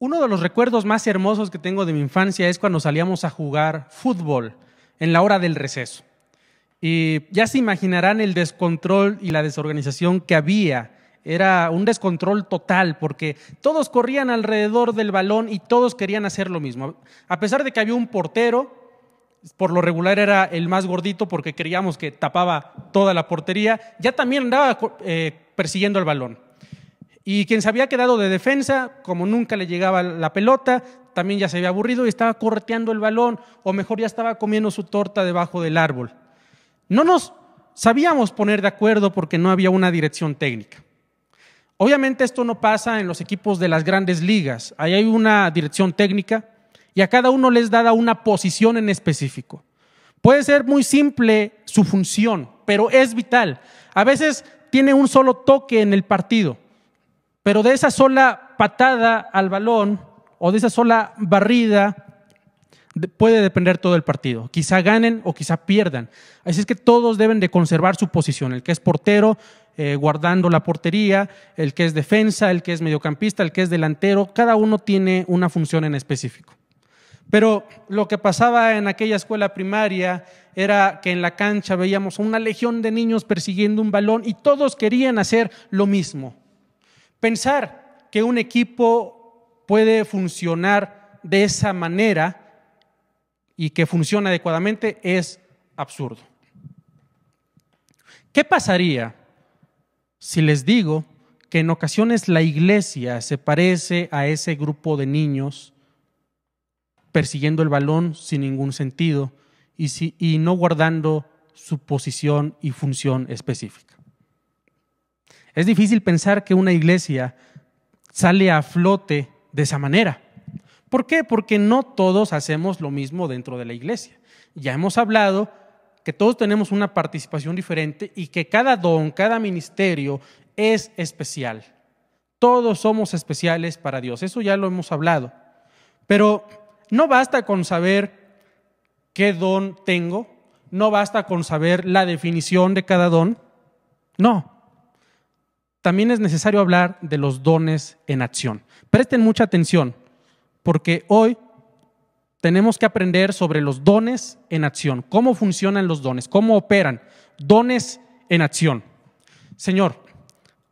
Uno de los recuerdos más hermosos que tengo de mi infancia es cuando salíamos a jugar fútbol en la hora del receso. Y ya se imaginarán el descontrol y la desorganización que había. Era un descontrol total porque todos corrían alrededor del balón y todos querían hacer lo mismo. A pesar de que había un portero, por lo regular era el más gordito porque creíamos que tapaba toda la portería, ya también andaba persiguiendo el balón. Y quien se había quedado de defensa, como nunca le llegaba la pelota, también ya se había aburrido y estaba correteando el balón, o mejor ya estaba comiendo su torta debajo del árbol. No nos sabíamos poner de acuerdo porque no había una dirección técnica. Obviamente esto no pasa en los equipos de las grandes ligas. Ahí hay una dirección técnica y a cada uno les da una posición en específico. Puede ser muy simple su función, pero es vital. A veces tiene un solo toque en el partido, pero de esa sola patada al balón o de esa sola barrida puede depender todo el partido. Quizá ganen o quizá pierdan. Así es que todos deben de conservar su posición. El que es portero, guardando la portería, el que es defensa, el que es mediocampista, el que es delantero. Cada uno tiene una función en específico. Pero lo que pasaba en aquella escuela primaria era que en la cancha veíamos a una legión de niños persiguiendo un balón y todos querían hacer lo mismo. Pensar que un equipo puede funcionar de esa manera y que funciona adecuadamente es absurdo. ¿Qué pasaría si les digo que en ocasiones la iglesia se parece a ese grupo de niños persiguiendo el balón sin ningún sentido y no guardando su posición y función específica? Es difícil pensar que una iglesia sale a flote de esa manera. ¿Por qué? Porque no todos hacemos lo mismo dentro de la iglesia. Ya hemos hablado que todos tenemos una participación diferente y que cada don, cada ministerio es especial. Todos somos especiales para Dios, eso ya lo hemos hablado. Pero no basta con saber qué don tengo, no basta con saber la definición de cada don, no. También es necesario hablar de los dones en acción. Presten mucha atención, porque hoy tenemos que aprender sobre los dones en acción, cómo funcionan los dones, cómo operan, dones en acción. Señor,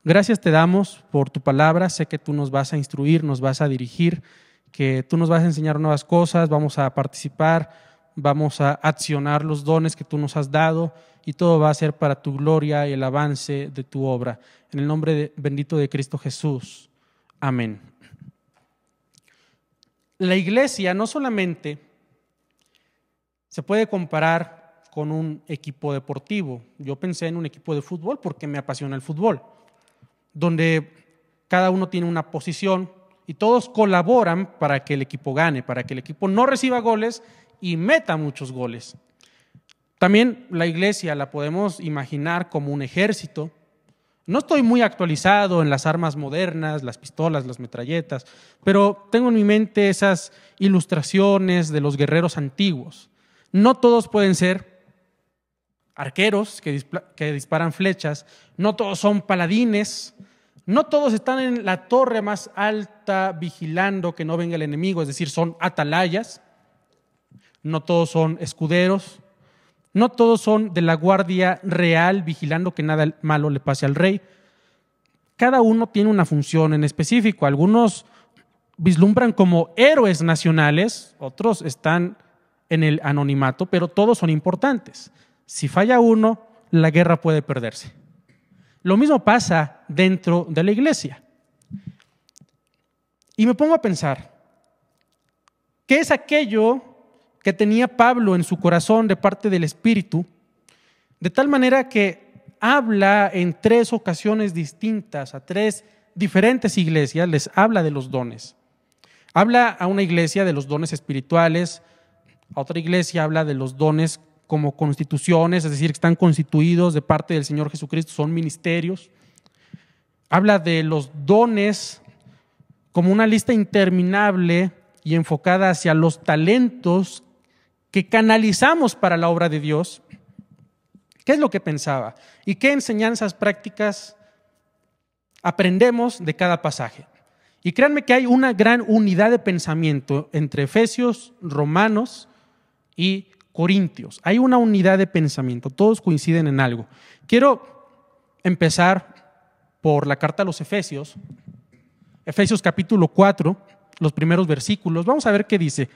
gracias te damos por tu palabra, sé que tú nos vas a instruir, nos vas a dirigir, que tú nos vas a enseñar nuevas cosas, vamos a participar, vamos a accionar los dones que tú nos has dado y todo va a ser para tu gloria y el avance de tu obra. En el nombre bendito de Cristo Jesús. Amén. La iglesia no solamente se puede comparar con un equipo deportivo. Yo pensé en un equipo de fútbol porque me apasiona el fútbol, donde cada uno tiene una posición y todos colaboran para que el equipo gane, para que el equipo no reciba goles y meta muchos goles. También la iglesia la podemos imaginar como un ejército. No estoy muy actualizado en las armas modernas, las pistolas, las metralletas, pero tengo en mi mente esas ilustraciones de los guerreros antiguos. No todos pueden ser arqueros que disparan flechas, no todos son paladines, no todos están en la torre más alta vigilando que no venga el enemigo, es decir, son atalayas, no todos son escuderos, no todos son de la guardia real vigilando que nada malo le pase al rey. Cada uno tiene una función en específico. Algunos vislumbran como héroes nacionales, otros están en el anonimato, pero todos son importantes. Si falla uno, la guerra puede perderse. Lo mismo pasa dentro de la iglesia. Y me pongo a pensar, ¿qué es aquello que tenía Pablo en su corazón de parte del Espíritu, de tal manera que habla en 3 ocasiones distintas a 3 diferentes iglesias, les habla de los dones? Habla a una iglesia de los dones espirituales, a otra iglesia habla de los dones como constituciones, es decir, que están constituidos de parte del Señor Jesucristo, son ministerios. Habla de los dones como una lista interminable y enfocada hacia los talentos que canalizamos para la obra de Dios. ¿Qué es lo que pensaba? ¿Y qué enseñanzas prácticas aprendemos de cada pasaje? Y créanme que hay una gran unidad de pensamiento entre Efesios, Romanos y Corintios. Hay una unidad de pensamiento, todos coinciden en algo. Quiero empezar por la carta a los Efesios, Efesios capítulo 4, los primeros versículos. Vamos a ver qué dice.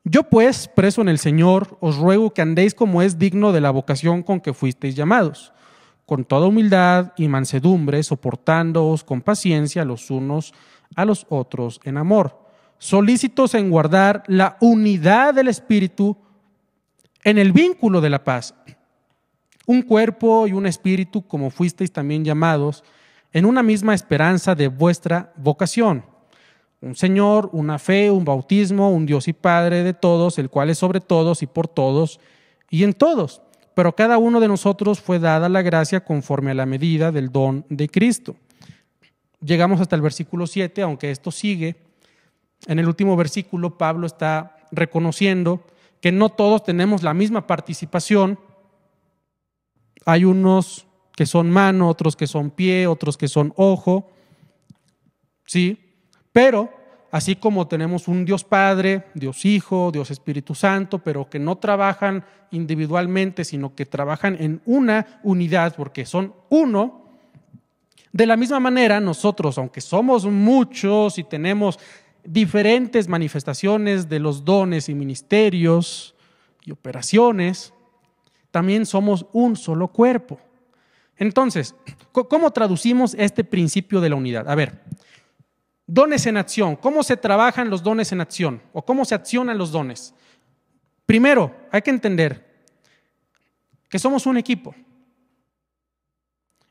Yo pues, preso en el Señor, os ruego que andéis como es digno de la vocación con que fuisteis llamados, con toda humildad y mansedumbre, soportándoos con paciencia los unos a los otros en amor, solícitos en guardar la unidad del Espíritu en el vínculo de la paz. Un cuerpo y un espíritu, como fuisteis también llamados, en una misma esperanza de vuestra vocación. Un Señor, una fe, un bautismo, un Dios y Padre de todos, el cual es sobre todos y por todos y en todos. Pero a cada uno de nosotros fue dada la gracia conforme a la medida del don de Cristo. Llegamos hasta el versículo 7, aunque esto sigue. En el último versículo, Pablo está reconociendo que no todos tenemos la misma participación. Hay unos que son mano, otros que son pie, otros que son ojo, ¿sí? Pero así como tenemos un Dios Padre, Dios Hijo, Dios Espíritu Santo, pero que no trabajan individualmente, sino que trabajan en una unidad porque son uno, de la misma manera nosotros, aunque somos muchos y tenemos diferentes manifestaciones de los dones y ministerios y operaciones, también somos un solo cuerpo. Entonces, ¿cómo traducimos este principio de la unidad? A ver, dones en acción. ¿Cómo se trabajan los dones en acción? ¿O cómo se accionan los dones? Primero, hay que entender que somos un equipo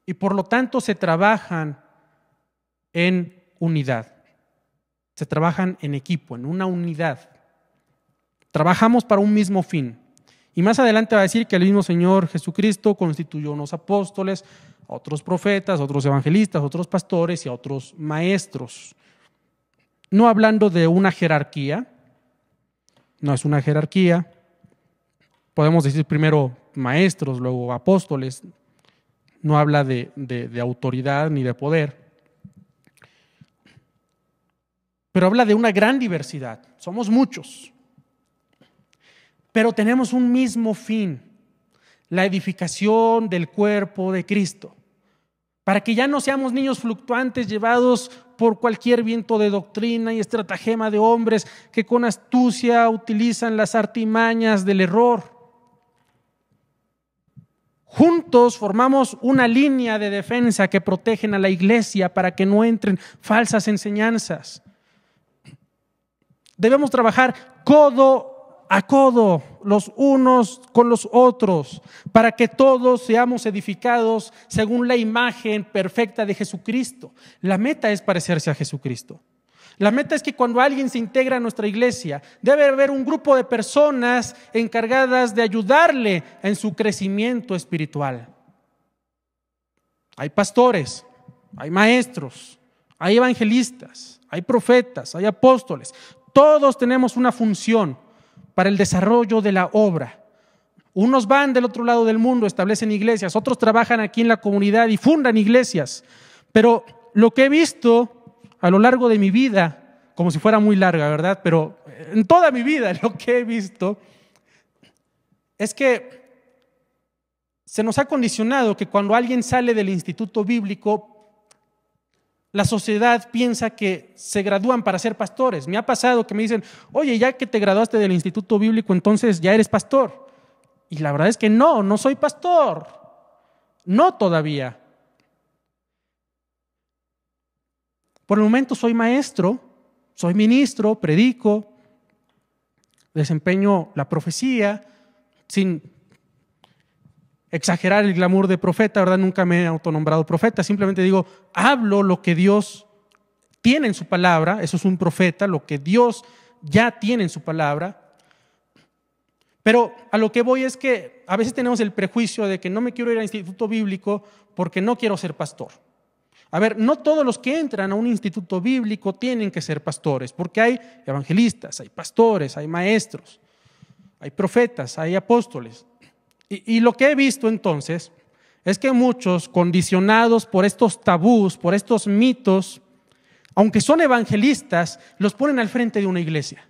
y por lo tanto se trabajan en unidad. Se trabajan en equipo, en una unidad. Trabajamos para un mismo fin. Y más adelante va a decir que el mismo Señor Jesucristo constituyó unos apóstoles, a otros profetas, a otros evangelistas, a otros pastores y a otros maestros. No hablando de una jerarquía, no es una jerarquía. Podemos decir primero maestros, luego apóstoles. No habla de autoridad ni de poder. Pero habla de una gran diversidad. Somos muchos. Pero tenemos un mismo fin, la edificación del cuerpo de Cristo, para que ya no seamos niños fluctuantes llevados por cualquier viento de doctrina y estratagema de hombres que con astucia utilizan las artimañas del error. Juntos formamos una línea de defensa que protegen a la iglesia para que no entren falsas enseñanzas. Debemos trabajar codo a codo, los unos con los otros, para que todos seamos edificados según la imagen perfecta de Jesucristo. La meta es parecerse a Jesucristo. La meta es que cuando alguien se integra a nuestra iglesia, debe haber un grupo de personas encargadas de ayudarle en su crecimiento espiritual. Hay pastores, hay maestros, hay evangelistas, hay profetas, hay apóstoles. Todos tenemos una función para el desarrollo de la obra. Unos van del otro lado del mundo, establecen iglesias, otros trabajan aquí en la comunidad y fundan iglesias. Pero lo que he visto a lo largo de mi vida, como si fuera muy larga, ¿verdad? Pero en toda mi vida lo que he visto es que se nos ha condicionado que cuando alguien sale del instituto bíblico, la sociedad piensa que se gradúan para ser pastores. Me ha pasado que me dicen, oye, ya que te graduaste del instituto bíblico, entonces ya eres pastor. Y la verdad es que no soy pastor. No todavía. Por el momento soy maestro, soy ministro, predico, desempeño la profecía sin exagerar el glamour de profeta, ¿verdad? Nunca me he autonombrado profeta, simplemente digo, hablo lo que Dios tiene en su palabra, eso es un profeta, lo que Dios ya tiene en su palabra. Pero a lo que voy es que a veces tenemos el prejuicio de que no me quiero ir al instituto bíblico porque no quiero ser pastor. A ver, no todos los que entran a un instituto bíblico tienen que ser pastores, porque hay evangelistas, hay pastores, hay maestros, hay profetas, hay apóstoles. Y lo que he visto entonces es que muchos, condicionados por estos tabús, por estos mitos, aunque son evangelistas, los ponen al frente de una iglesia.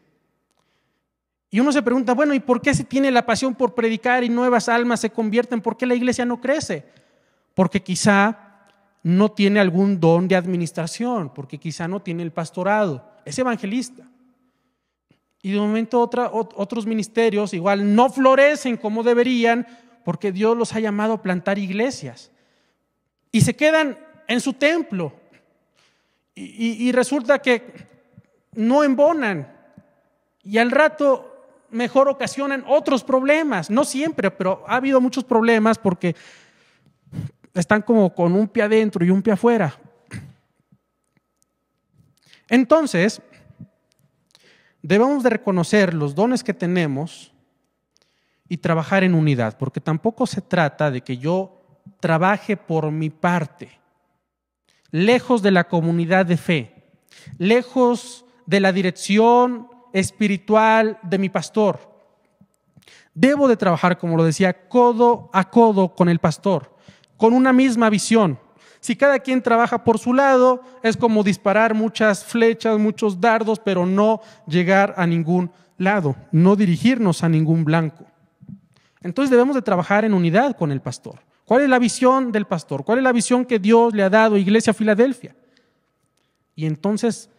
Y uno se pregunta, bueno, ¿y por qué si tiene la pasión por predicar y nuevas almas se convierten? ¿Por qué la iglesia no crece? Porque quizá no tiene algún don de administración, porque quizá no tiene el pastorado, es evangelista. Y de momento otros ministerios igual no florecen como deberían porque Dios los ha llamado a plantar iglesias. Y se quedan en su templo y resulta que no embonan y al rato mejor ocasionan otros problemas. No siempre, pero ha habido muchos problemas porque están como con un pie adentro y un pie afuera. Entonces, debemos de reconocer los dones que tenemos y trabajar en unidad, porque tampoco se trata de que yo trabaje por mi parte, lejos de la comunidad de fe, lejos de la dirección espiritual de mi pastor. Debo de trabajar, como lo decía, codo a codo con el pastor, con una misma visión. Si cada quien trabaja por su lado, es como disparar muchas flechas, muchos dardos, pero no llegar a ningún lado, no dirigirnos a ningún blanco. Entonces debemos de trabajar en unidad con el pastor. ¿Cuál es la visión del pastor? ¿Cuál es la visión que Dios le ha dado a Iglesia Filadelfia? Y entonces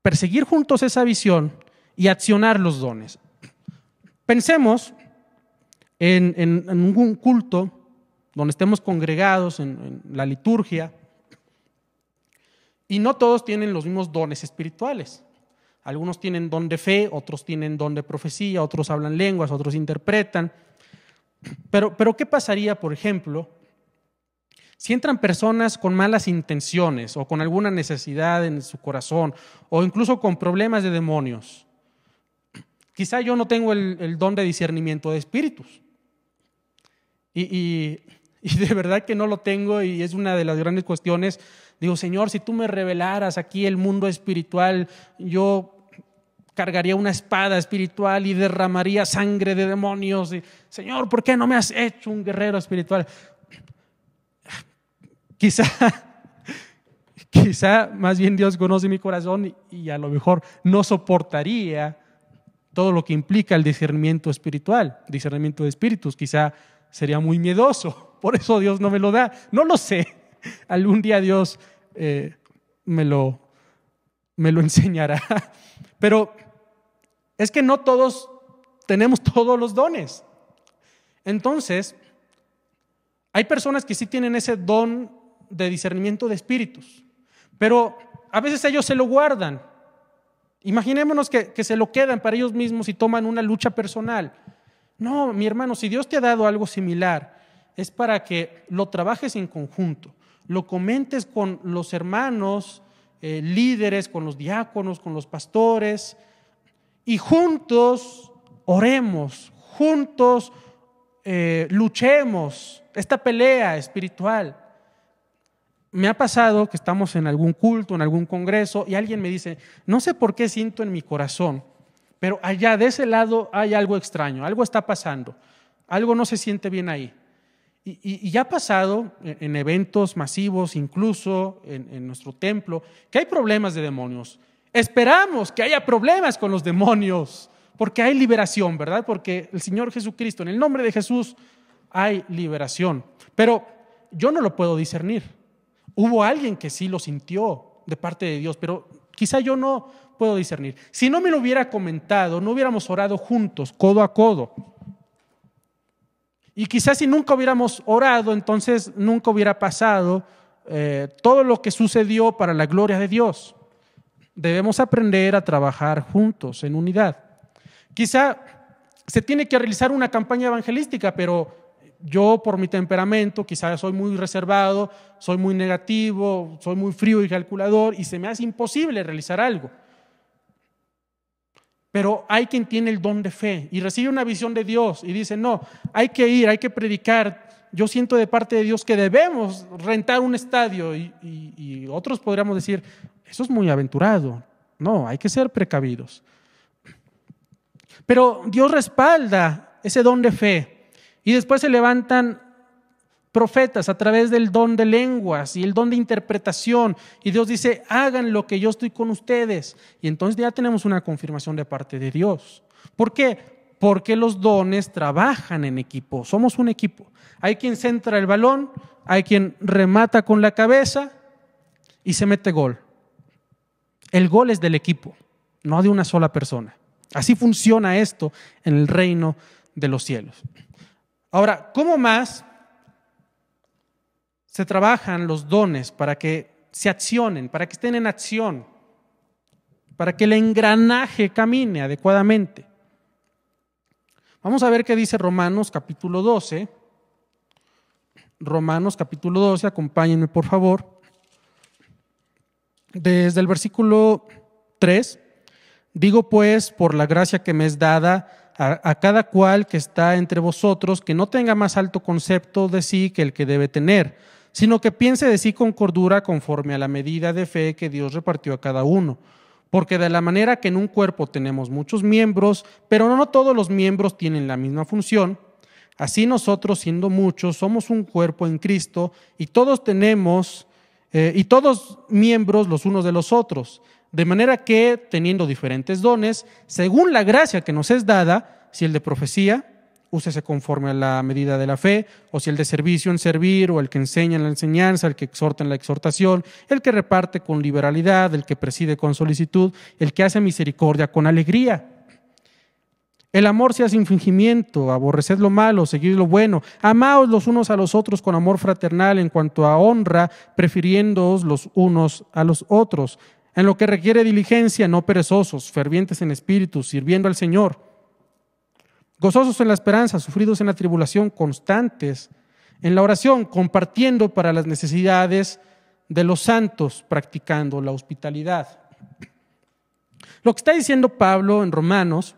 perseguir juntos esa visión y accionar los dones. Pensemos en un culto donde estemos congregados en la liturgia y no todos tienen los mismos dones espirituales. Algunos tienen don de fe, otros tienen don de profecía, otros hablan lenguas, otros interpretan. Pero ¿qué pasaría, por ejemplo, si entran personas con malas intenciones o con alguna necesidad en su corazón o incluso con problemas de demonios? Quizá yo no tengo el don de discernimiento de espíritus y de verdad que no lo tengo y es una de las grandes cuestiones. Digo, Señor, si tú me revelaras aquí el mundo espiritual, yo cargaría una espada espiritual y derramaría sangre de demonios. Y, Señor, ¿por qué no me has hecho un guerrero espiritual? Quizá más bien Dios conoce mi corazón y a lo mejor no soportaría todo lo que implica el discernimiento espiritual, discernimiento de espíritus. Quizá sería muy miedoso, por eso Dios no me lo da. No lo sé, algún día Dios me lo enseñará. Pero es que no todos tenemos todos los dones. Entonces, hay personas que sí tienen ese don de discernimiento de espíritus, pero a veces ellos se lo guardan. Imaginémonos que se lo quedan para ellos mismos y toman una lucha personal. No, mi hermano, si Dios te ha dado algo similar, es para que lo trabajes en conjunto, lo comentes con los hermanos, líderes, con los diáconos, con los pastores, y juntos oremos, juntos luchemos esta pelea espiritual. Me ha pasado que estamos en algún culto, en algún congreso, y alguien me dice, no sé por qué siento en mi corazón, pero allá de ese lado hay algo extraño, algo está pasando, algo no se siente bien ahí. Y ya ha pasado en eventos masivos, incluso en nuestro templo, que hay problemas de demonios. Esperamos que haya problemas con los demonios, porque hay liberación, ¿verdad? Porque el Señor Jesucristo, en el nombre de Jesús, hay liberación. Pero yo no lo puedo discernir. Hubo alguien que sí lo sintió de parte de Dios, pero quizá yo no puedo discernir. Si no me lo hubiera comentado, no hubiéramos orado juntos, codo a codo. Y quizás si nunca hubiéramos orado, entonces nunca hubiera pasado todo lo que sucedió para la gloria de Dios. Debemos aprender a trabajar juntos, en unidad. Quizá se tiene que realizar una campaña evangelística, pero yo por mi temperamento quizás soy muy reservado, soy muy negativo, soy muy frío y calculador y se me hace imposible realizar algo. Pero hay quien tiene el don de fe y recibe una visión de Dios y dice, no, hay que ir, hay que predicar. Yo siento de parte de Dios que debemos rentar un estadio y otros podríamos decir, eso es muy aventurado. No, hay que ser precavidos. Pero Dios respalda ese don de fe y después se levantan profetas a través del don de lenguas y el don de interpretación. Y Dios dice, hagan lo que yo estoy con ustedes. Y entonces ya tenemos una confirmación de parte de Dios. ¿Por qué? Porque los dones trabajan en equipo. Somos un equipo. Hay quien centra el balón, hay quien remata con la cabeza y se mete gol. El gol es del equipo, no de una sola persona. Así funciona esto en el reino de los cielos. Ahora, ¿cómo más se trabajan los dones para que se accionen, para que estén en acción, para que el engranaje camine adecuadamente? Vamos a ver qué dice Romanos capítulo 12. Romanos capítulo 12, acompáñenme por favor. Desde el versículo 3, digo pues, por la gracia que me es dada, a cada cual que está entre vosotros, que no tenga más alto concepto de sí que el que debe tener, sino que piense de sí con cordura conforme a la medida de fe que Dios repartió a cada uno. Porque de la manera que en un cuerpo tenemos muchos miembros, pero no todos los miembros tienen la misma función, así nosotros, siendo muchos, somos un cuerpo en Cristo y todos tenemos, y todos miembros los unos de los otros. De manera que, teniendo diferentes dones, según la gracia que nos es dada, si el de profecía, úsese conforme a la medida de la fe, o si el de servicio en servir, o el que enseña en la enseñanza, el que exhorta en la exhortación, el que reparte con liberalidad, el que preside con solicitud, el que hace misericordia con alegría. El amor sea sin fingimiento, aborreced lo malo, seguid lo bueno, amaos los unos a los otros con amor fraternal, en cuanto a honra, prefiriéndoos los unos a los otros. En lo que requiere diligencia, no perezosos, fervientes en espíritu, sirviendo al Señor. Gozosos en la esperanza, sufridos en la tribulación, constantes en la oración, compartiendo para las necesidades de los santos, practicando la hospitalidad. Lo que está diciendo Pablo en Romanos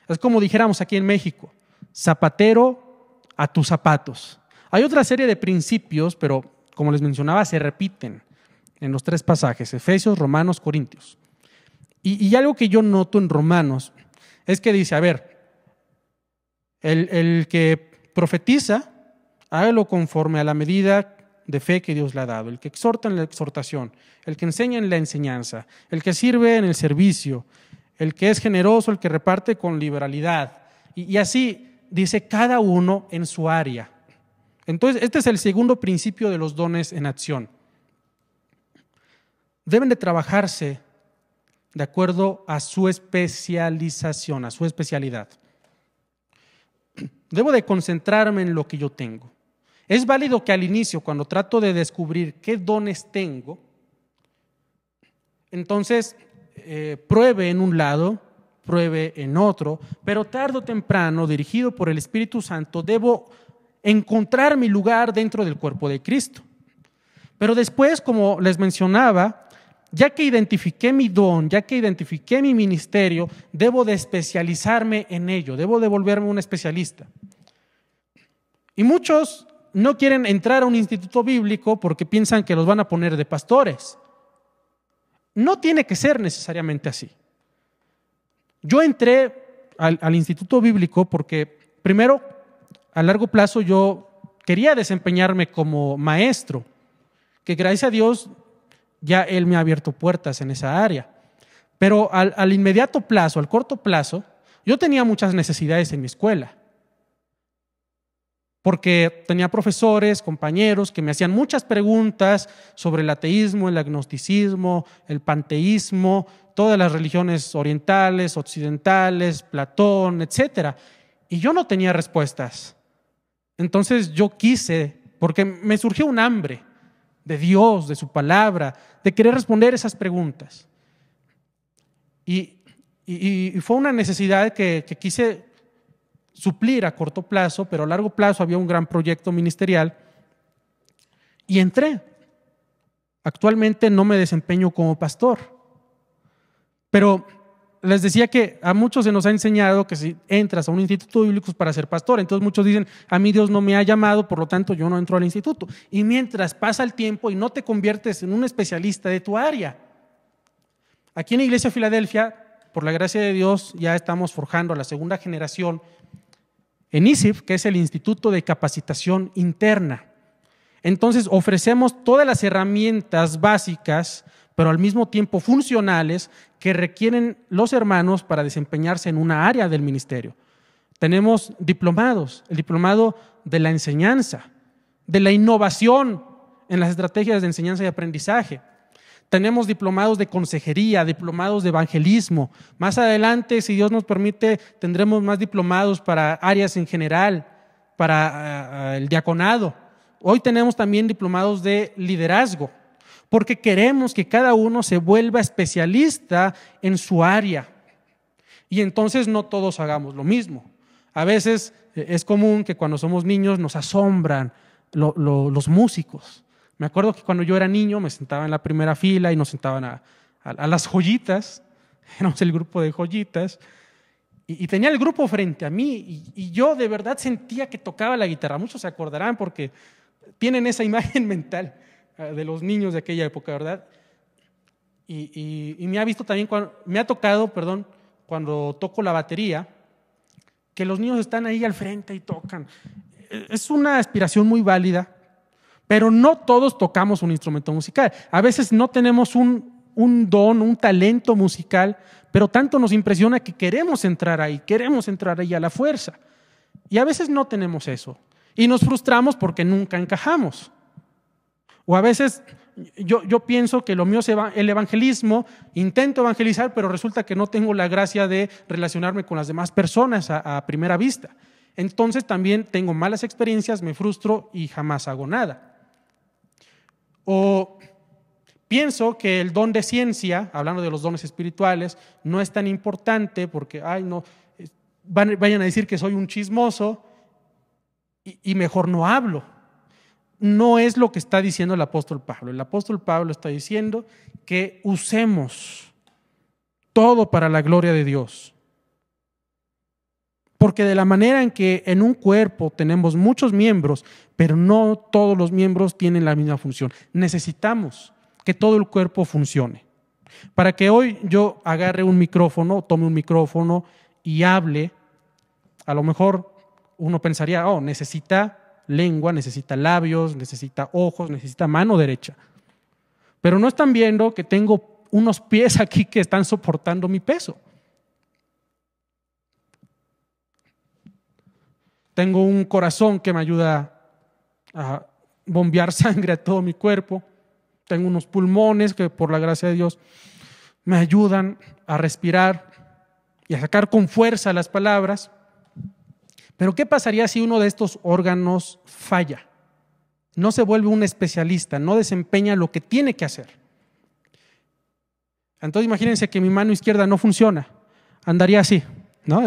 es como dijéramos aquí en México, zapatero a tus zapatos. Hay otra serie de principios, pero como les mencionaba, se repiten en los tres pasajes, Efesios, Romanos, Corintios. Y algo que yo noto en Romanos es que dice, a ver, el que profetiza, hágalo conforme a la medida de fe que Dios le ha dado. El que exhorta en la exhortación, el que enseña en la enseñanza, el que sirve en el servicio, el que es generoso, el que reparte con liberalidad. Y así dice cada uno en su área. Entonces, este es el segundo principio de los dones en acción. Deben de trabajarse de acuerdo a su especialización, a su especialidad. Debo de concentrarme en lo que yo tengo. Es válido que al inicio, cuando trato de descubrir qué dones tengo, entonces pruebe en un lado, pruebe en otro, pero tarde o temprano, dirigido por el Espíritu Santo, debo encontrar mi lugar dentro del cuerpo de Cristo. Pero después, como les mencionaba, ya que identifiqué mi don, ya que identifiqué mi ministerio, debo de especializarme en ello, debo de volverme un especialista. Y muchos no quieren entrar a un instituto bíblico porque piensan que los van a poner de pastores. No tiene que ser necesariamente así. Yo entré al instituto bíblico porque, primero, a largo plazo yo quería desempeñarme como maestro, que gracias a Dios ya Él me ha abierto puertas en esa área. Pero al inmediato plazo, al corto plazo, yo tenía muchas necesidades en mi escuela. Porque tenía profesores, compañeros que me hacían muchas preguntas sobre el ateísmo, el agnosticismo, el panteísmo, todas las religiones orientales, occidentales, Platón, etc. Y yo no tenía respuestas. Entonces yo quise, porque me surgió un hambre de Dios, de su palabra, de querer responder esas preguntas. Y fue una necesidad que quise suplir a corto plazo, pero a largo plazo había un gran proyecto ministerial y entré. Actualmente no me desempeño como pastor, pero les decía que a muchos se nos ha enseñado que si entras a un instituto bíblico es para ser pastor. Entonces muchos dicen, a mí Dios no me ha llamado, por lo tanto yo no entro al instituto. Y mientras pasa el tiempo y no te conviertes en un especialista de tu área. Aquí en la Iglesia de Filadelfia, por la gracia de Dios, ya estamos forjando a la segunda generación en ISIF, que es el Instituto de Capacitación Interna. Entonces ofrecemos todas las herramientas básicas, pero al mismo tiempo funcionales, que requieren los hermanos para desempeñarse en una área del ministerio. Tenemos diplomados, el diplomado de la enseñanza, de la innovación en las estrategias de enseñanza y aprendizaje. Tenemos diplomados de consejería, diplomados de evangelismo. Más adelante, si Dios nos permite, tendremos más diplomados para áreas en general, para el diaconado. Hoy tenemos también diplomados de liderazgo, porque queremos que cada uno se vuelva especialista en su área. Y entonces no todos hagamos lo mismo. A veces es común que cuando somos niños nos asombran los músicos. Me acuerdo que cuando yo era niño me sentaba en la primera fila y nos sentaban a las joyitas, éramos el grupo de joyitas, y tenía el grupo frente a mí y yo de verdad sentía que tocaba la guitarra. Muchos se acordarán porque tienen esa imagen mental de los niños de aquella época, ¿verdad? Y me ha visto también, me ha tocado, cuando toco la batería, que los niños están ahí al frente y tocan. Es una aspiración muy válida, pero no todos tocamos un instrumento musical. A veces no tenemos un don, un talento musical, pero tanto nos impresiona que queremos entrar ahí a la fuerza. Y a veces no tenemos eso. Y nos frustramos porque nunca encajamos. O a veces yo pienso que lo mío es el evangelismo, intento evangelizar, pero resulta que no tengo la gracia de relacionarme con las demás personas a primera vista. Entonces también tengo malas experiencias, me frustro y jamás hago nada. O pienso que el don de ciencia, hablando de los dones espirituales, no es tan importante porque, vayan a decir que soy un chismoso y mejor no hablo. No es lo que está diciendo el apóstol Pablo. El apóstol Pablo está diciendo que usemos todo para la gloria de Dios. Porque de la manera en que en un cuerpo tenemos muchos miembros, pero no todos los miembros tienen la misma función. Necesitamos que todo el cuerpo funcione. Para que hoy yo agarre un micrófono, tome un micrófono y hable, a lo mejor uno pensaría, necesita lengua, necesita labios, necesita ojos, necesita mano derecha. Pero no están viendo que tengo unos pies aquí que están soportando mi peso. Tengo un corazón que me ayuda a bombear sangre a todo mi cuerpo. Tengo unos pulmones que por la gracia de Dios me ayudan a respirar y a sacar con fuerza las palabras. Pero ¿qué pasaría si uno de estos órganos falla? No se vuelve un especialista, no desempeña lo que tiene que hacer. Entonces imagínense que mi mano izquierda no funciona, andaría así, ¿no?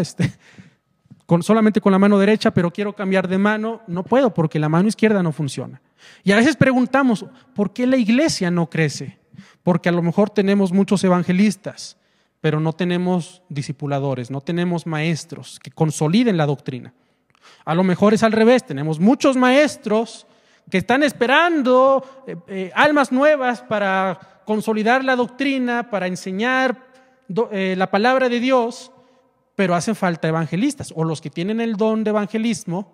Solamente con la mano derecha, pero quiero cambiar de mano, no puedo porque la mano izquierda no funciona. Y a veces preguntamos, ¿por qué la iglesia no crece? Porque a lo mejor tenemos muchos evangelistas, pero no tenemos discipuladores, no tenemos maestros que consoliden la doctrina. A lo mejor es al revés, tenemos muchos maestros que están esperando almas nuevas para consolidar la doctrina, para enseñar la palabra de Dios, pero hacen falta evangelistas, o los que tienen el don de evangelismo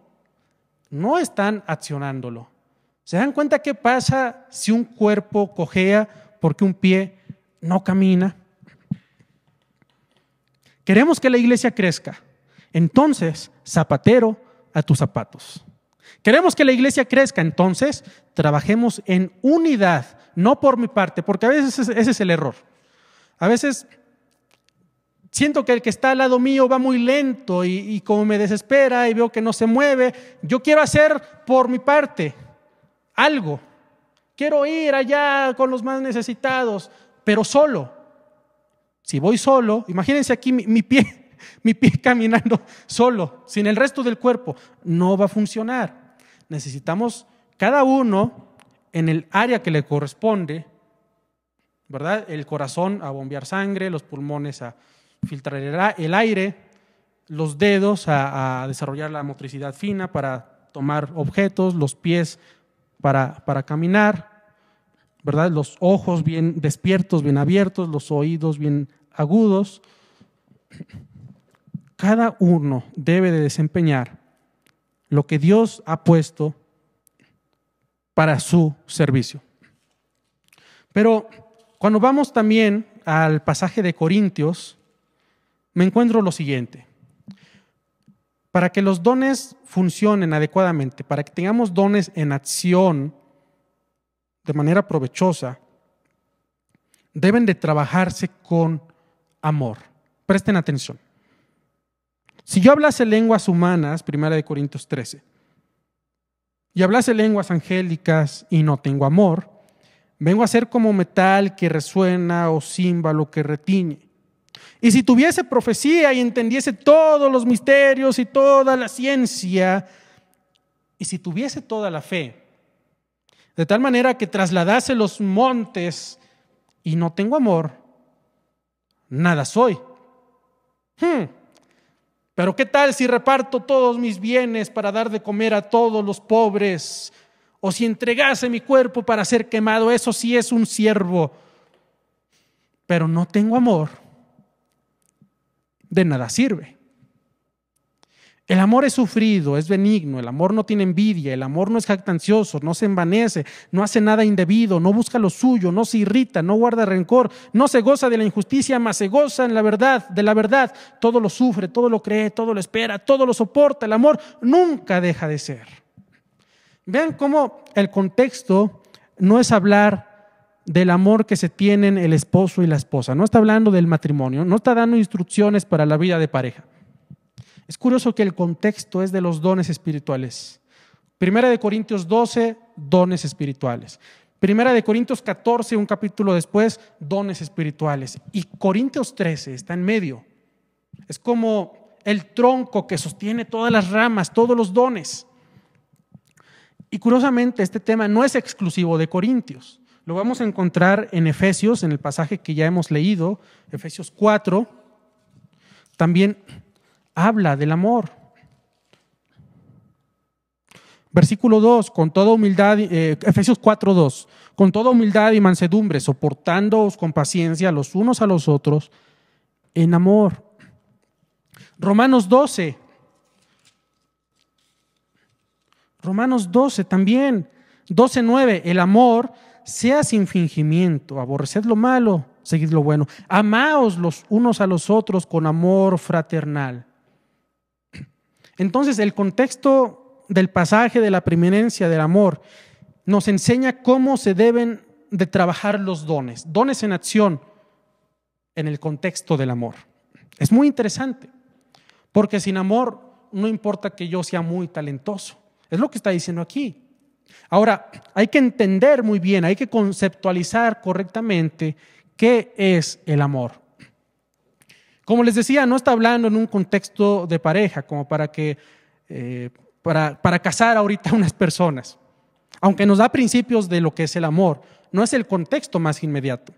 no están accionándolo. ¿Se dan cuenta qué pasa si un cuerpo cojea porque un pie no camina? Queremos que la iglesia crezca, entonces zapatero a tus zapatos. Queremos que la iglesia crezca, entonces trabajemos en unidad, no por mi parte, porque a veces ese es el error. A veces siento que el que está al lado mío va muy lento y como me desespera y veo que no se mueve, yo quiero hacer por mi parte algo. Quiero ir allá con los más necesitados, pero solo. Si voy solo, imagínense aquí mi pie caminando solo, sin el resto del cuerpo, no va a funcionar. Necesitamos cada uno en el área que le corresponde, ¿verdad? El corazón a bombear sangre, los pulmones a filtrar el aire, los dedos a desarrollar la motricidad fina para tomar objetos, los pies para caminar, ¿verdad? Los ojos bien despiertos, bien abiertos, los oídos bien agudos. Cada uno debe de desempeñar lo que Dios ha puesto para su servicio. Pero cuando vamos también al pasaje de Corintios, me encuentro lo siguiente. Para que los dones funcionen adecuadamente, para que tengamos dones en acción de manera provechosa, deben de trabajarse con amor. Presten atención. Si yo hablase lenguas humanas, 1 Corintios 13, y hablase lenguas angélicas y no tengo amor, vengo a ser como metal que resuena o címbalo que retiñe. Y si tuviese profecía y entendiese todos los misterios y toda la ciencia, y si tuviese toda la fe, de tal manera que trasladase los montes y no tengo amor, nada soy. Pero ¿qué tal si reparto todos mis bienes para dar de comer a todos los pobres? O si entregase mi cuerpo para ser quemado, eso sí es un siervo. Pero no tengo amor, de nada sirve. El amor es sufrido, es benigno, el amor no tiene envidia, el amor no es jactancioso, no se envanece, no hace nada indebido, no busca lo suyo, no se irrita, no guarda rencor, no se goza de la injusticia, mas se goza en la verdad, de la verdad. Todo lo sufre, todo lo cree, todo lo espera, todo lo soporta. El amor nunca deja de ser. Vean cómo el contexto no es hablar del amor que se tienen el esposo y la esposa, no está hablando del matrimonio, no está dando instrucciones para la vida de pareja. Es curioso que el contexto es de los dones espirituales. 1 Corintios 12, dones espirituales. 1 Corintios 14, un capítulo después, dones espirituales. Y Corintios 13 está en medio. Es como el tronco que sostiene todas las ramas, todos los dones. Y curiosamente este tema no es exclusivo de Corintios. Lo vamos a encontrar en Efesios, en el pasaje que ya hemos leído, Efesios 4. También habla del amor. Versículo 2, con toda humildad, Efesios 4, 2, con toda humildad y mansedumbre, soportándoos con paciencia los unos a los otros en amor. Romanos 12 también, 12, 9, el amor sea sin fingimiento, aborreced lo malo, seguid lo bueno, amaos los unos a los otros con amor fraternal. Entonces el contexto del pasaje de la preeminencia del amor nos enseña cómo se deben de trabajar los dones en acción en el contexto del amor. Es muy interesante, porque sin amor no importa que yo sea muy talentoso, es lo que está diciendo aquí. Ahora, hay que entender muy bien, hay que conceptualizar correctamente qué es el amor. Como les decía, no está hablando en un contexto de pareja, como para casar ahorita a unas personas. Aunque nos da principios de lo que es el amor, no es el contexto más inmediato.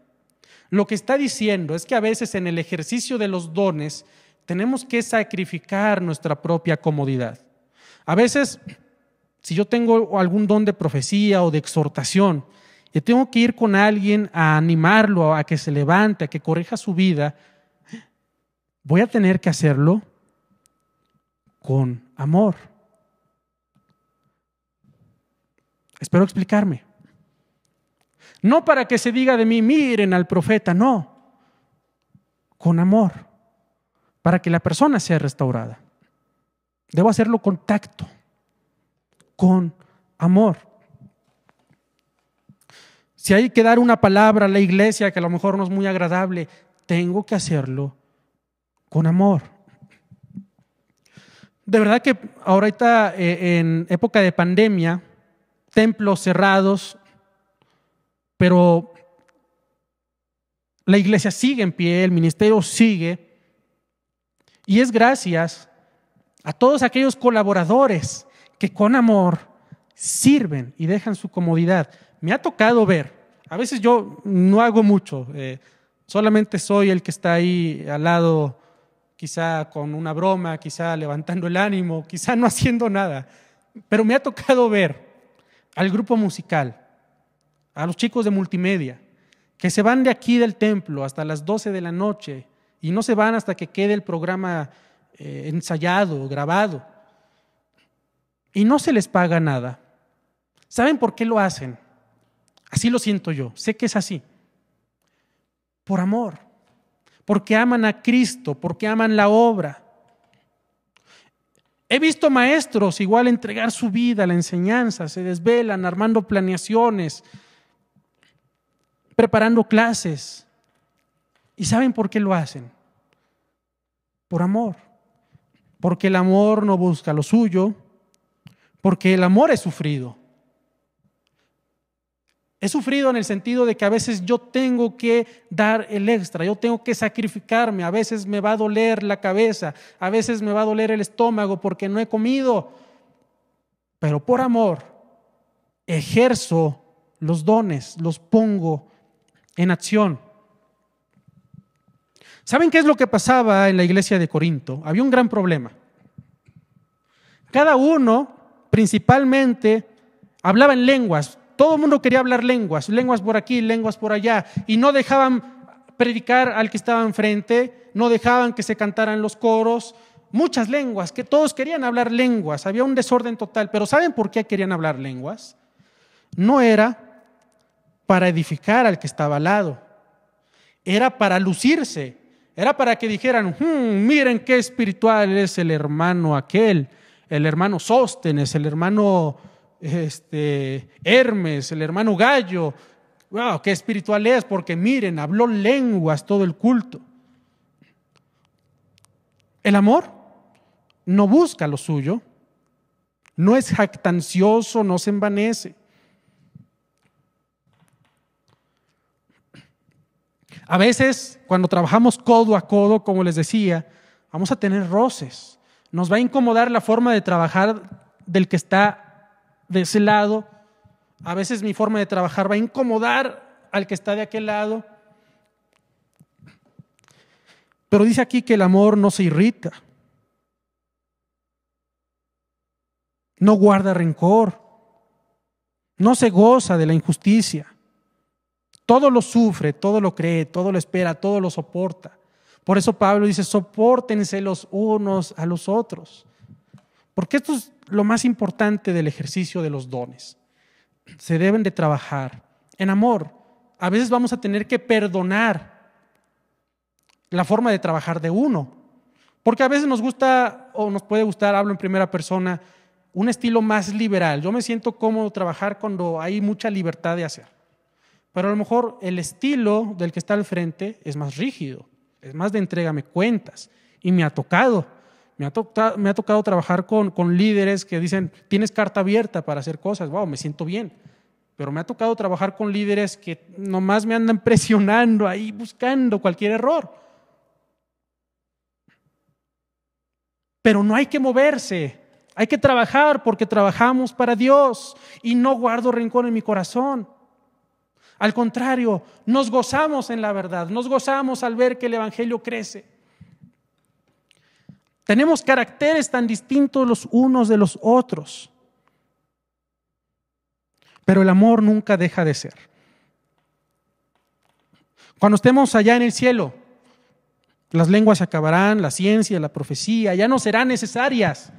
Lo que está diciendo es que a veces en el ejercicio de los dones tenemos que sacrificar nuestra propia comodidad. A veces, si yo tengo algún don de profecía o de exhortación y tengo que ir con alguien a animarlo, a que se levante, a que corrija su vida, voy a tener que hacerlo con amor. Espero explicarme. No para que se diga de mí, miren al profeta, no. Con amor, para que la persona sea restaurada. Debo hacerlo con tacto, con amor. Si hay que dar una palabra a la iglesia que a lo mejor no es muy agradable, tengo que hacerlo con amor. De verdad que ahorita en época de pandemia, templos cerrados, pero la iglesia sigue en pie, el ministerio sigue, y es gracias a todos aquellos colaboradores que con amor sirven y dejan su comodidad. Me ha tocado ver, a veces yo no hago mucho, solamente soy el que está ahí al lado, quizá con una broma, quizá levantando el ánimo, quizá no haciendo nada, pero me ha tocado ver al grupo musical, a los chicos de multimedia, que se van de aquí del templo hasta las 12 de la noche y no se van hasta que quede el programa ensayado, grabado, y no se les paga nada. ¿Saben por qué lo hacen? Así lo siento yo, sé que es así. Por amor, porque aman a Cristo, porque aman la obra. He visto maestros igual entregar su vida a la enseñanza, se desvelan armando planeaciones, preparando clases. ¿Y saben por qué lo hacen? Por amor. Porque el amor no busca lo suyo, porque el amor es sufrido. He sufrido en el sentido de que a veces yo tengo que dar el extra, yo tengo que sacrificarme, a veces me va a doler la cabeza, a veces me va a doler el estómago porque no he comido, pero por amor ejerzo los dones, los pongo en acción. ¿Saben qué es lo que pasaba en la iglesia de Corinto? Había un gran problema. Cada uno principalmente hablaba en lenguas. Todo el mundo quería hablar lenguas, lenguas por aquí, lenguas por allá, y no dejaban predicar al que estaba enfrente, no dejaban que se cantaran los coros, muchas lenguas, que todos querían hablar lenguas, había un desorden total. Pero ¿saben por qué querían hablar lenguas? No era para edificar al que estaba al lado, era para lucirse, era para que dijeran, miren qué espiritual es el hermano aquel, el hermano Sóstenes, el hermano Hermes, el hermano Gallo. Wow, qué espiritual es, porque miren, habló lenguas todo el culto. El amor no busca lo suyo, no es jactancioso, no se envanece. A veces, cuando trabajamos codo a codo, como les decía, vamos a tener roces. Nos va a incomodar la forma de trabajar del que está de ese lado. A veces mi forma de trabajar va a incomodar al que está de aquel lado. Pero dice aquí que el amor no se irrita, no guarda rencor, no se goza de la injusticia. Todo lo sufre, todo lo cree, todo lo espera, todo lo soporta. Por eso Pablo dice, sopórtense los unos a los otros. Porque esto es lo más importante del ejercicio de los dones. Se deben de trabajar en amor. A veces vamos a tener que perdonar la forma de trabajar de uno. Porque a veces nos gusta, o nos puede gustar, hablo en primera persona, un estilo más liberal. Yo me siento cómodo trabajar cuando hay mucha libertad de hacer. Pero a lo mejor el estilo del que está al frente es más rígido, es más de entrégame cuentas. Y me ha tocado trabajar con líderes que dicen, tienes carta abierta para hacer cosas. Wow, me siento bien. Pero me ha tocado trabajar con líderes que nomás me andan presionando ahí, buscando cualquier error. Pero no hay que moverse, hay que trabajar porque trabajamos para Dios y no guardo rencor en mi corazón. Al contrario, nos gozamos en la verdad, nos gozamos al ver que el Evangelio crece. Tenemos caracteres tan distintos los unos de los otros, pero el amor nunca deja de ser. Cuando estemos allá en el cielo, las lenguas se acabarán, la ciencia, la profecía, ya no serán necesarias.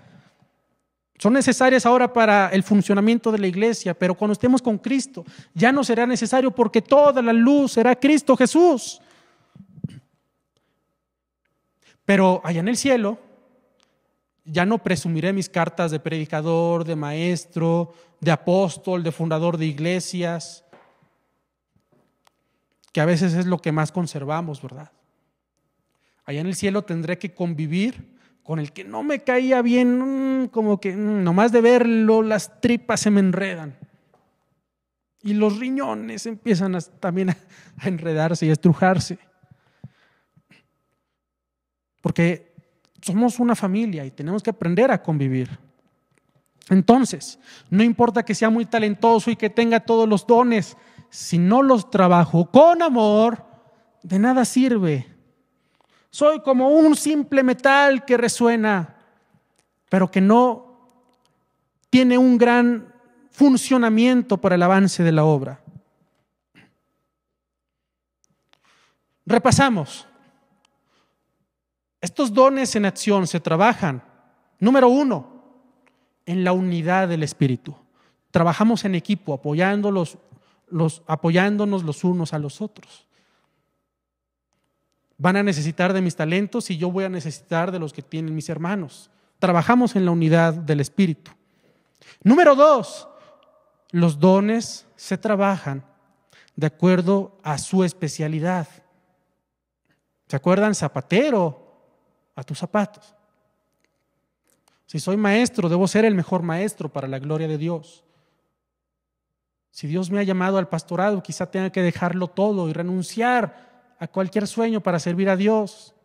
Son necesarias ahora para el funcionamiento de la iglesia, pero cuando estemos con Cristo, ya no será necesario porque toda la luz será Cristo Jesús. Pero allá en el cielo, ya no presumiré mis cartas de predicador, de maestro, de apóstol, de fundador de iglesias, que a veces es lo que más conservamos, ¿verdad? Allá en el cielo tendré que convivir con el que no me caía bien, como que nomás de verlo las tripas se me enredan y los riñones empiezan también a enredarse y a estrujarse, porque somos una familia y tenemos que aprender a convivir. Entonces, no importa que sea muy talentoso y que tenga todos los dones, si no los trabajo con amor, de nada sirve. Soy como un simple metal que resuena, pero que no tiene un gran funcionamiento para el avance de la obra. Repasamos. Estos dones en acción se trabajan, número 1, en la unidad del Espíritu. trabajamos en equipo, apoyándonos los unos a los otros. Van a necesitar de mis talentos y yo voy a necesitar de los que tienen mis hermanos. Trabajamos en la unidad del Espíritu. Número 2, los dones se trabajan de acuerdo a su especialidad. ¿Se acuerdan? Zapatero, a tus zapatos. Si soy maestro, debo ser el mejor maestro para la gloria de Dios. Si Dios me ha llamado al pastorado, quizá tenga que dejarlo todo y renunciar a cualquier sueño para servir a Dios.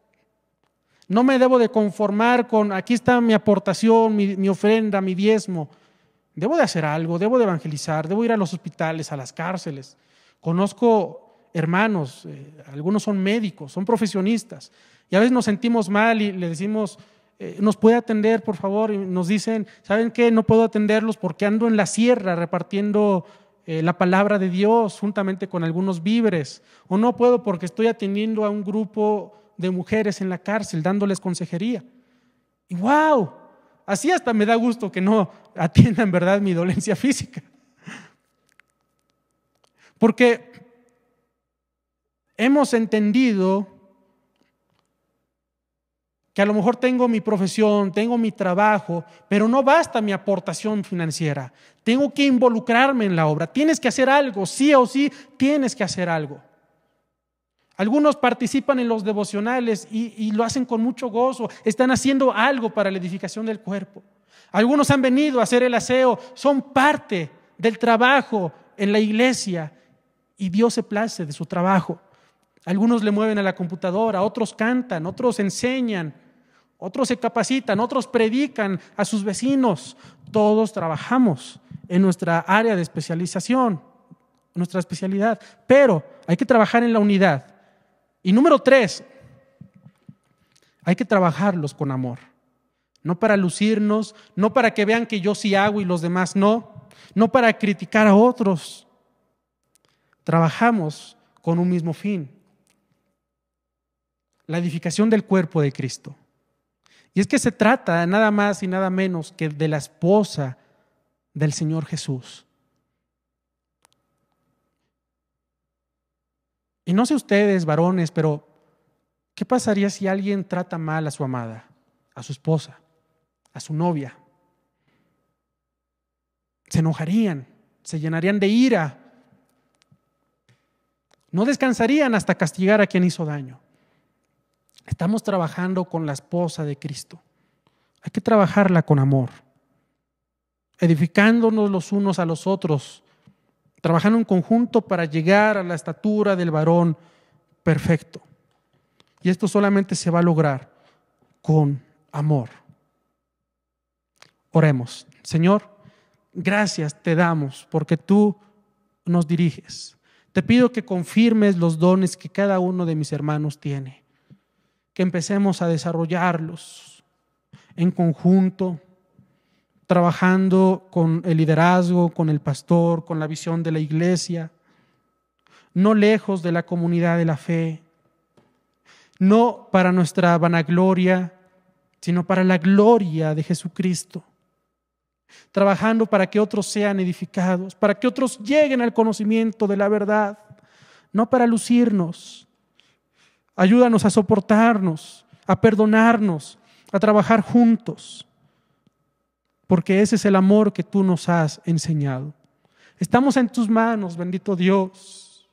No me debo de conformar con, aquí está mi aportación, mi ofrenda, mi diezmo. Debo de hacer algo, debo de evangelizar, debo ir a los hospitales, a las cárceles. Conozco hermanos, algunos son médicos, son profesionistas, y a veces nos sentimos mal y le decimos, ¿nos puede atender, por favor? Y nos dicen, ¿saben qué? No puedo atenderlos porque ando en la sierra repartiendo la palabra de Dios juntamente con algunos víveres, o no puedo porque estoy atendiendo a un grupo de mujeres en la cárcel, dándoles consejería. Y ¡wow! Así hasta me da gusto que no atiendan, ¿verdad?, mi dolencia física. Porque hemos entendido que a lo mejor tengo mi profesión, tengo mi trabajo, pero no basta mi aportación financiera. Tengo que involucrarme en la obra. Tienes que hacer algo, sí o sí, tienes que hacer algo. Algunos participan en los devocionales y lo hacen con mucho gozo. Están haciendo algo para la edificación del cuerpo. Algunos han venido a hacer el aseo, son parte del trabajo en la iglesia y Dios se place de su trabajo. Algunos le mueven a la computadora, otros cantan, otros enseñan, otros se capacitan, otros predican a sus vecinos. Todos trabajamos en nuestra área de especialización, nuestra especialidad, pero hay que trabajar en la unidad. Y número 3, hay que trabajarlos con amor. No para lucirnos, no para que vean que yo sí hago y los demás no, no para criticar a otros. Trabajamos con un mismo fin: la edificación del cuerpo de Cristo. Y es que se trata nada más y nada menos que de la esposa del Señor Jesús. Y no sé ustedes, varones, pero ¿qué pasaría si alguien trata mal a su amada, a su esposa, a su novia? Se enojarían, se llenarían de ira, no descansarían hasta castigar a quien hizo daño. Estamos trabajando con la esposa de Cristo. Hay que trabajarla con amor, edificándonos los unos a los otros, trabajando en conjunto para llegar a la estatura del varón perfecto. Y esto solamente se va a lograr con amor. Oremos. Señor, gracias te damos porque tú nos diriges. Te pido que confirmes los dones que cada uno de mis hermanos tiene, que empecemos a desarrollarlos en conjunto, trabajando con el liderazgo, con el pastor, con la visión de la iglesia, no lejos de la comunidad de la fe, no para nuestra vanagloria, sino para la gloria de Jesucristo, trabajando para que otros sean edificados, para que otros lleguen al conocimiento de la verdad, no para lucirnos. Ayúdanos a soportarnos, a perdonarnos, a trabajar juntos, porque ese es el amor que tú nos has enseñado. Estamos en tus manos, bendito Dios.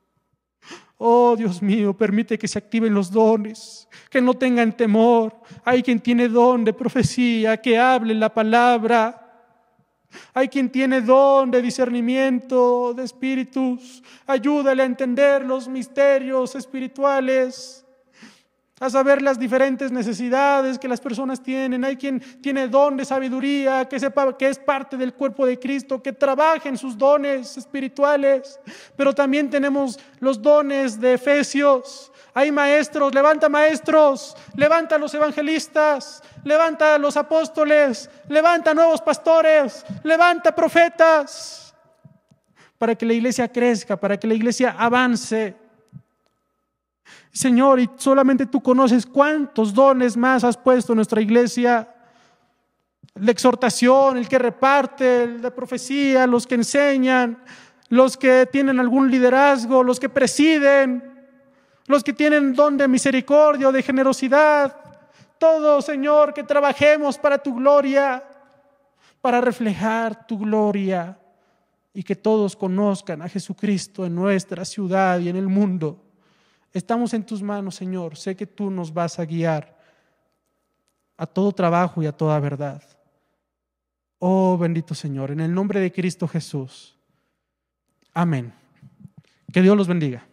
Oh, Dios mío, permite que se activen los dones, que no tengan temor. Hay quien tiene don de profecía, que hable la palabra. Hay quien tiene don de discernimiento de espíritus. Ayúdale a entender los misterios espirituales, a saber las diferentes necesidades que las personas tienen. Hay quien tiene don de sabiduría, que sepa que es parte del cuerpo de Cristo, que trabaje en sus dones espirituales. Pero también tenemos los dones de Efesios. Hay maestros, levanta a los evangelistas, levanta a los apóstoles, levanta a nuevos pastores, levanta profetas, para que la iglesia crezca, para que la iglesia avance. Señor, y solamente tú conoces cuántos dones más has puesto en nuestra iglesia. la exhortación, el que reparte, la profecía, los que enseñan, los que tienen algún liderazgo, los que presiden, los que tienen don de misericordia o de generosidad. Todos, Señor, que trabajemos para tu gloria, para reflejar tu gloria, y que todos conozcan a Jesucristo en nuestra ciudad y en el mundo. Estamos en tus manos, Señor. Sé que tú nos vas a guiar a todo trabajo y a toda verdad. Oh, bendito Señor, en el nombre de Cristo Jesús. Amén. Que Dios los bendiga.